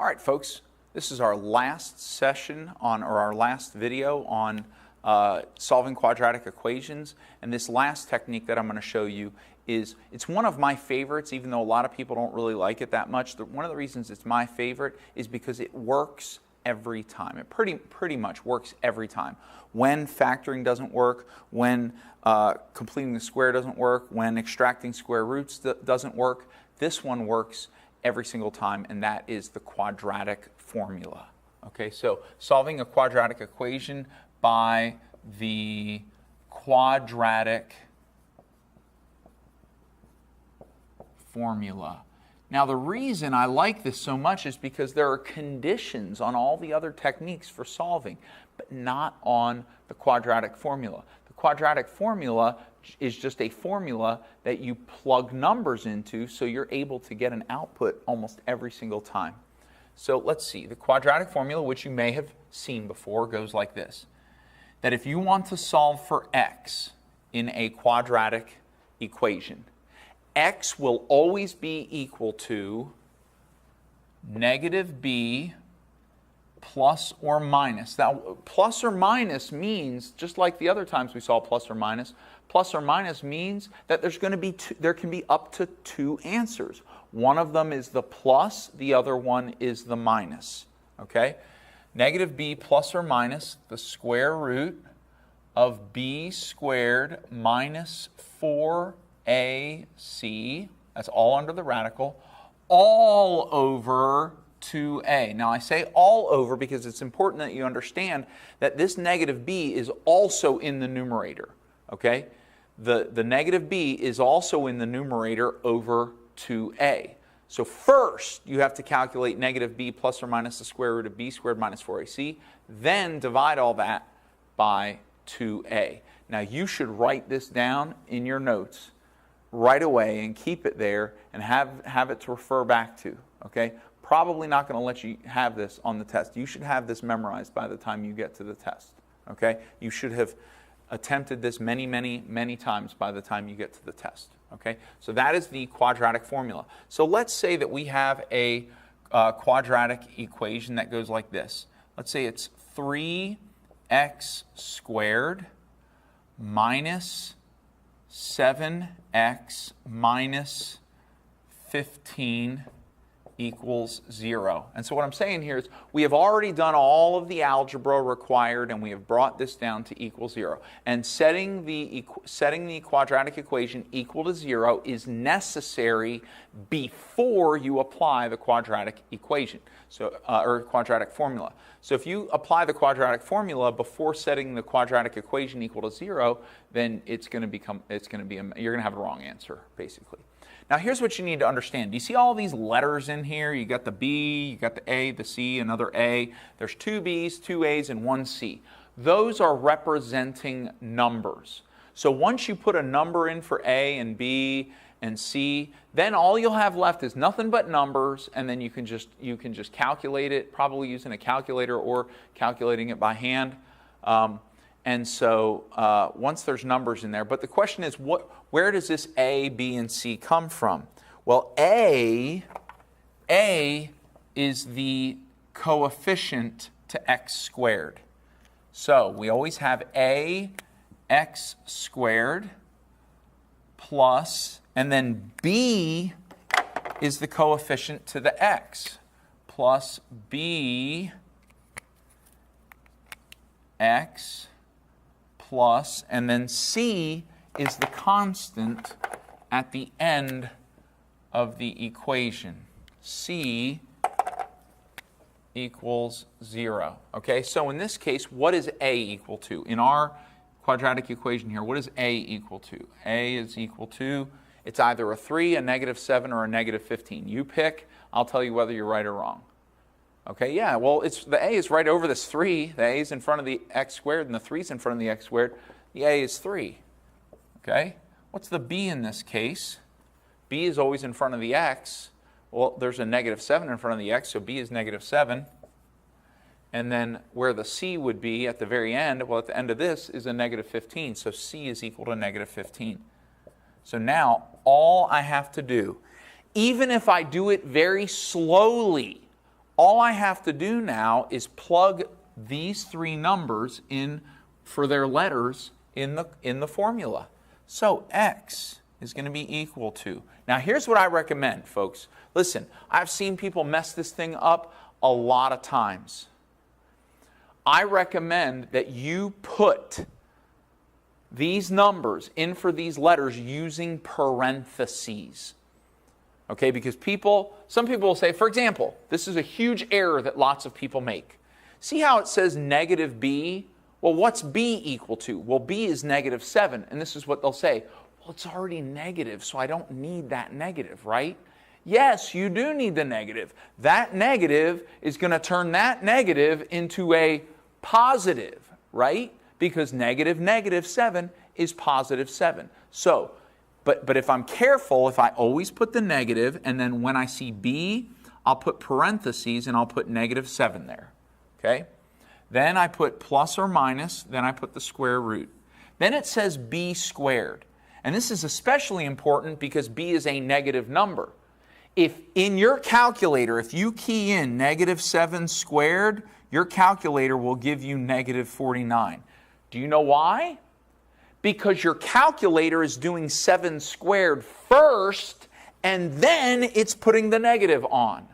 All right, folks, this is our last session on, or our last video on solving quadratic equations. And this last technique that I'm going to show you it's one of my favorites, even though a lot of people don't really like it that much. One of the reasons it's my favorite is because it works every time. It pretty much works every time. When factoring doesn't work, when completing the square doesn't work, when extracting square roots doesn't work, this one works every single time, and that is the quadratic formula. Okay, so solving a quadratic equation by the quadratic formula. Now, the reason I like this so much is because there are conditions on all the other techniques for solving, but not on the quadratic formula. The quadratic formula is just a formula that you plug numbers into, so you're able to get an output almost every single time. So let's see. The quadratic formula, which you may have seen before, goes like this. That if you want to solve for x in a quadratic equation, x will always be equal to negative b plus or minus. Now, plus or minus means, just like the other times we saw plus or minus means that there's going to be there can be up to two answers. One of them is the plus, the other one is the minus. Okay? Negative b plus or minus the square root of b squared minus 4ac, that's all under the radical, all over 2a. Now I say all over because it's important that you understand that this negative b is also in the numerator. Okay? The negative b is also in the numerator over 2a. So first you have to calculate negative b plus or minus the square root of b squared minus 4ac, then divide all that by 2a. Now you should write this down in your notes right away and keep it there and have it to refer back to. Okay? Probably not going to let you have this on the test. You should have this memorized by the time you get to the test. Okay? You should have attempted this many times by the time you get to the test. Okay? So that is the quadratic formula. So let's say that we have a quadratic equation that goes like this. Let's say it's 3x squared minus 7x minus 15 equals 0. And so what I'm saying here is we have already done all of the algebra required, and we have brought this down to equal 0. And setting the quadratic equation equal to 0 is necessary before you apply the quadratic equation, or quadratic formula. So if you apply the quadratic formula before setting the quadratic equation equal to 0, then you're going to have a wrong answer, basically. Now here's what you need to understand. Do you see all these letters in here? You got the B, you got the A, the C, another A. There's two B's, two A's, and one C. Those are representing numbers. So once you put a number in for A and B and C, then all you'll have left is nothing but numbers, and then you can just calculate it, probably using a calculator or calculating it by hand. And so once there's numbers in there, but the question is, where does this A, B, and C come from? Well, A is the coefficient to x squared. So we always have a x squared plus, and then B is the coefficient to the x, plus B x plus, and then C is the constant at the end of the equation. C equals 0. Okay, so in this case, what is A equal to? In our quadratic equation here, what is A equal to? A is equal to, it's either a 3, a negative 7, or a negative 15. You pick, I'll tell you whether you're right or wrong. Okay, yeah, well, the A is right over this 3. The A is in front of the x squared, and the 3 is in front of the x squared. The A is 3. Okay, what's the B in this case? B is always in front of the x. Well, there's a negative 7 in front of the x, so B is negative 7. And then where the C would be at the very end, well, at the end of this is a negative 15, so C is equal to negative 15. So now all I have to do, even if I do it very slowly, all I have to do now is plug these three numbers in for their letters in the formula. So x is going to be equal to, now here's what I recommend, folks. Listen, I've seen people mess this thing up a lot of times. I recommend that you put these numbers in for these letters using parentheses. Okay, because some people will say, for example, this is a huge error that lots of people make. See how it says negative b? Well, what's b equal to? Well, b is negative 7, and this is what they'll say. Well, it's already negative, so I don't need that negative, right? Yes, you do need the negative. That negative is going to turn that negative into a positive, right? Because negative 7 is positive 7. So, but if I'm careful, if I always put the negative, and then when I see b, I'll put parentheses and I'll put negative 7 there. Okay? Then I put plus or minus, then I put the square root. Then it says b squared. And this is especially important because b is a negative number. If in your calculator, if you key in negative 7 squared, your calculator will give you negative 49. Do you know why? Because your calculator is doing 7 squared first, and then it's putting the negative on.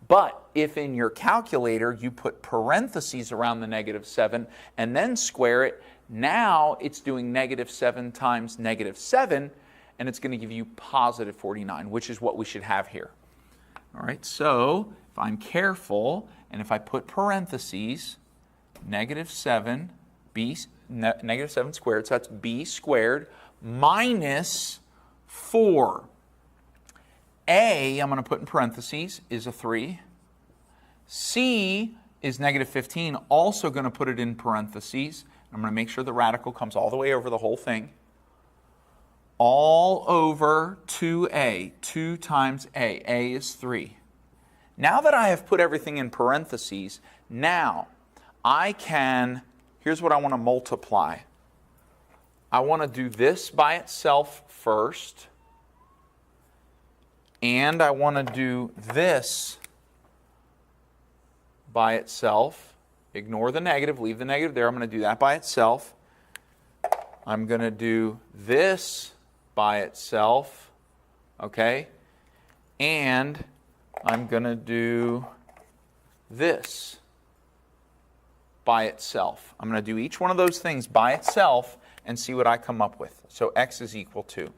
But if in your calculator you put parentheses around the negative 7 and then square it, now it's doing negative 7 times negative 7, and it's going to give you positive 49, which is what we should have here. All right, so if I'm careful, and if I put parentheses, negative 7, negative 7 squared, so that's b squared, minus 4. A, I'm going to put in parentheses, is a 3. C is negative 15, also going to put it in parentheses. I'm going to make sure the radical comes all the way over the whole thing. All over 2a, 2 times a is 3. Now that I have put everything in parentheses, now I can, here's what I want to multiply. I want to do this by itself first, and I want to do this by itself. Ignore the negative, leave the negative there. I'm going to do that by itself. I'm going to do this by itself, okay? And I'm going to do this by itself. I'm going to do each one of those things by itself and see what I come up with. So x is equal to, all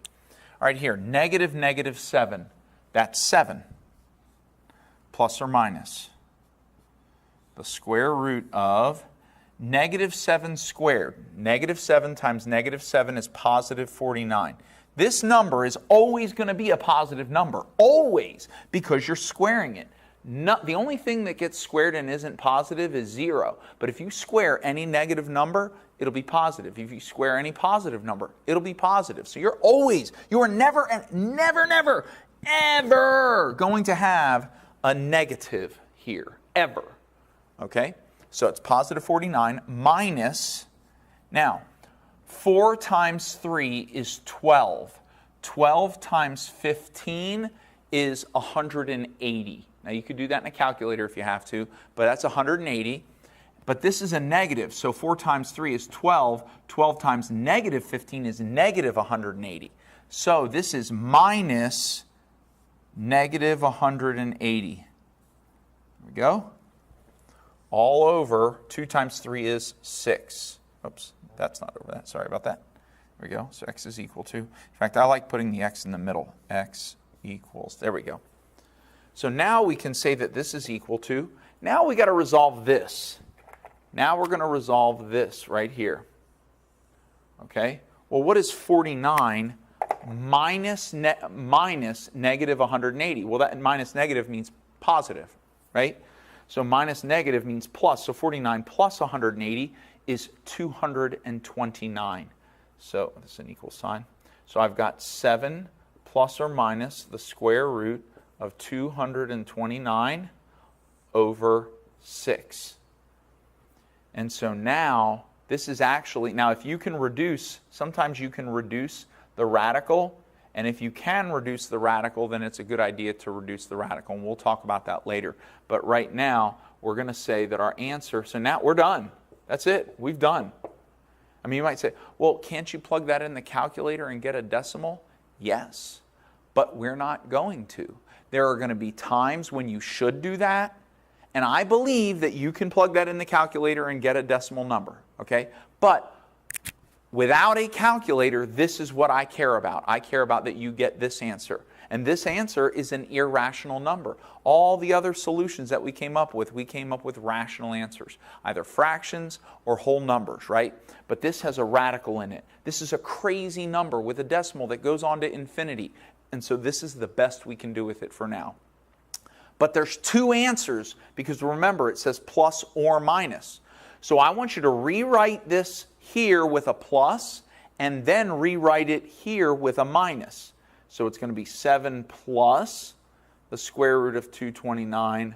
right, here, negative 7. That's 7, plus or minus the square root of negative 7 squared. Negative 7 times negative 7 is positive 49. This number is always going to be a positive number, always, because you're squaring it. The only thing that gets squared and isn't positive is 0. But if you square any negative number, it'll be positive. If you square any positive number, it'll be positive. So you are never, ever going to have a negative here, ever. Okay? So it's positive 49 minus, now, 4 times 3 is 12. 12 times 15 is 180. Now you could do that in a calculator if you have to, but that's 180. But this is a negative, so 4 times 3 is 12. 12 times negative 15 is negative 180. So this is minus negative 180. There we go. All over 2 times 3 is 6. Oops, that's not over that. Sorry about that. There we go. So x is equal to, in fact, I like putting the x in the middle. X equals, there we go. So now we can say that this is equal to, now we got to resolve this. Now we're going to resolve this right here. Okay? Well, what is 49 minus negative 180? Well, that minus negative means positive, right? So minus negative means plus. So 49 plus 180 is 229. So this is an equal sign. So I've got 7 plus or minus the square root of 229 over 6. And so now, this is actually, now if you can reduce, sometimes you can reduce the radical And if you can reduce the radical, then it's a good idea to reduce the radical. And we'll talk about that later. But right now, we're going to say that our answer, so now we're done. That's it. We've done. I mean, you might say, well, can't you plug that in the calculator and get a decimal? Yes, but we're not going to. There are going to be times when you should do that. And I believe that you can plug that in the calculator and get a decimal number, okay? But without a calculator, this is what I care about. I care about that you get this answer. And this answer is an irrational number. All the other solutions that we came up with rational answers, either fractions or whole numbers, right? But this has a radical in it. This is a crazy number with a decimal that goes on to infinity. And so this is the best we can do with it for now. But there's two answers because remember it says plus or minus. So I want you to rewrite this here with a plus and then rewrite it here with a minus. So it's going to be 7 plus the square root of 229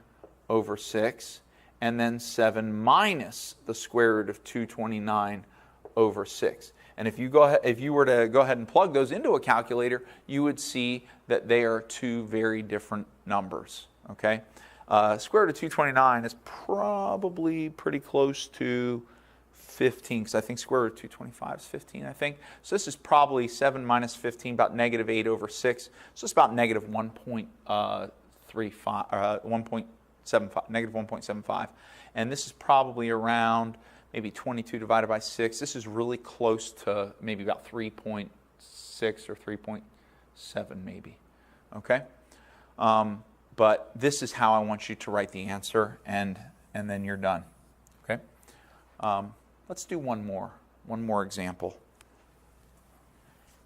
over 6 and then 7 minus the square root of 229 over 6. And if you were to go ahead and plug those into a calculator, you would see that they are two very different numbers. Okay, square root of 229 is probably pretty close to 15, because I think square root of 225 is 15, I think. So this is probably 7 minus 15, about negative 8 over 6. So it's about negative 1.75, negative 1.75. And this is probably around maybe 22 divided by 6. This is really close to maybe about 3.6 or 3.7 maybe. Okay? But this is how I want you to write the answer, and then you're done. Okay? Let's do one more example.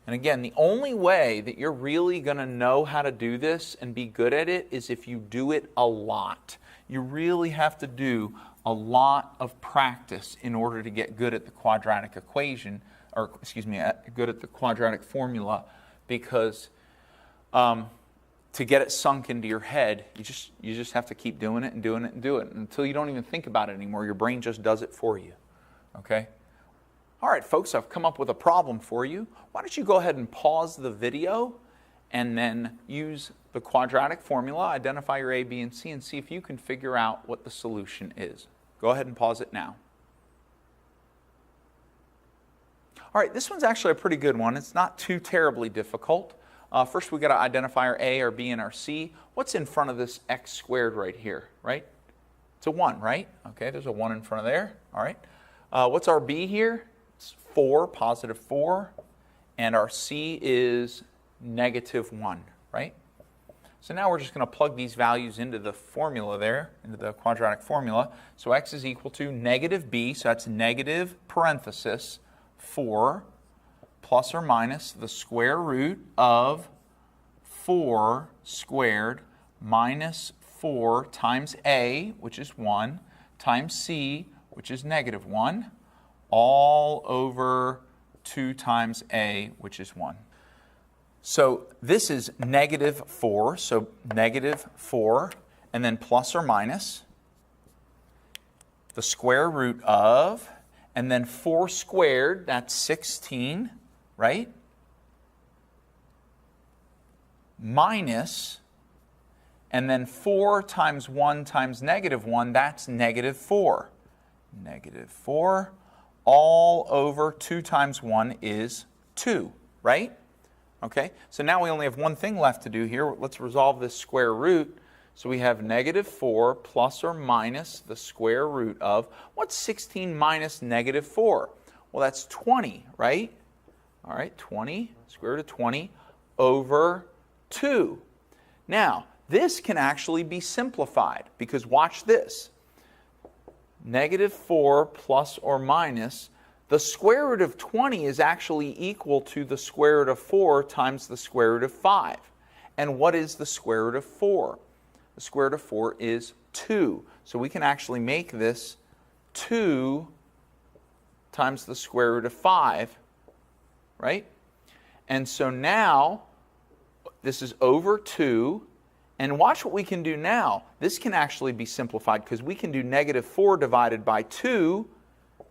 And again, the only way that you're really going to know how to do this and be good at it is if you do it a lot. You really have to do a lot of practice in order to get good at the quadratic equation, or excuse me, good at the quadratic formula, because to get it sunk into your head, you just have to keep doing it and doing it and doing it until you don't even think about it anymore. Your brain just does it for you. Okay? All right, folks, I've come up with a problem for you. Why don't you go ahead and pause the video and then use the quadratic formula, identify your A, B, and C, and see if you can figure out what the solution is. Go ahead and pause it now. All right, this one's actually a pretty good one. It's not too terribly difficult. First, we've got to identify our A, our B, and our C. What's in front of this x squared right here, right? It's a 1, right? Okay, there's a 1 in front of there. All right. What's our B here? It's 4, positive 4. And our C is negative 1, right? So now we're just going to plug these values into the formula there, into the quadratic formula. So x is equal to negative b, so that's negative parenthesis 4 plus or minus the square root of 4 squared minus 4 times a, which is 1, times c, which is negative 1, all over 2 times a, which is 1. So this is negative 4, so negative 4, and then plus or minus the square root of, and then 4 squared, that's 16, right? Minus, and then 4 times 1 times negative 1, that's negative 4. Negative 4, all over 2 times 1 is 2, right? Okay, so now we only have one thing left to do here. Let's resolve this square root. So we have negative 4 plus or minus the square root of, what's 16 minus negative 4? Well, that's 20, right? All right, 20, square root of 20 over 2. Now, this can actually be simplified because watch this. Negative 4 plus or minus, the square root of 20 is actually equal to the square root of 4 times the square root of 5. And what is the square root of 4? The square root of 4 is 2. So we can actually make this 2 times the square root of 5, right? And so now, this is over 2. And watch what we can do now. This can actually be simplified because we can do negative 4 divided by 2,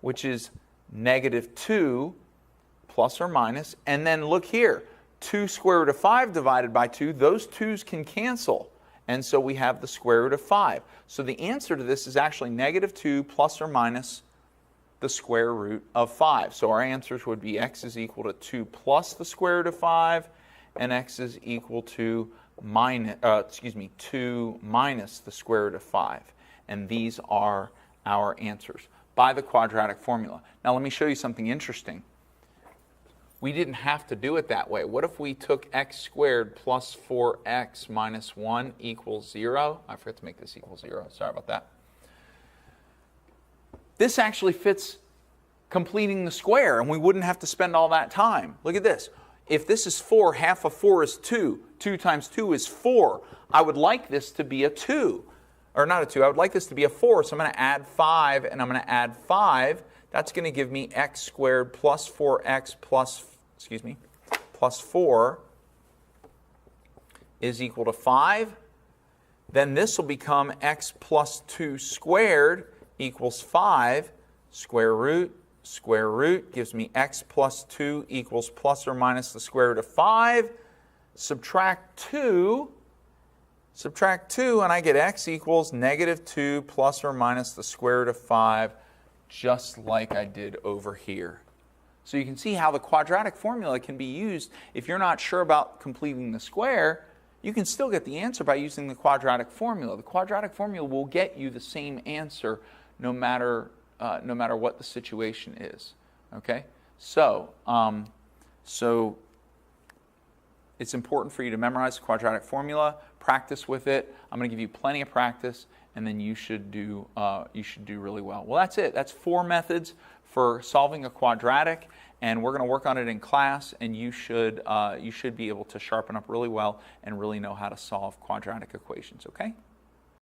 which is negative 2 plus or minus. And then look here, 2 square root of 5 divided by 2, those 2's can cancel. And so we have the square root of 5. So the answer to this is actually negative 2 plus or minus the square root of 5. So our answers would be x is equal to 2 plus the square root of 5, and x is equal to 2 minus the square root of 5. And these are our answers by the quadratic formula. Now let me show you something interesting. We didn't have to do it that way. What if we took x squared plus 4x minus 1 equals 0? I forgot to make this equal 0. Sorry about that. This actually fits completing the square, and we wouldn't have to spend all that time. Look at this. If this is 4, half of 4 is 2. 2 times 2 is 4. I would like this to be a 2. Or not a 2. I would like this to be a 4. So I'm going to add 5, and I'm going to add 5. That's going to give me x squared plus 4x plus 4 is equal to 5. Then this will become x plus 2 squared equals 5. Square root gives me x plus 2 equals plus or minus the square root of 5. Subtract 2, and I get x equals negative 2 plus or minus the square root of 5, just like I did over here. So you can see how the quadratic formula can be used. If you're not sure about completing the square, you can still get the answer by using the quadratic formula. The quadratic formula will get you the same answer no matter what the situation is. Okay? So it's important for you to memorize the quadratic formula, practice with it. I'm going to give you plenty of practice, and then you should do really well. Well, that's it. That's 4 methods for solving a quadratic, and we're going to work on it in class, and you should be able to sharpen up really well and really know how to solve quadratic equations. Okay?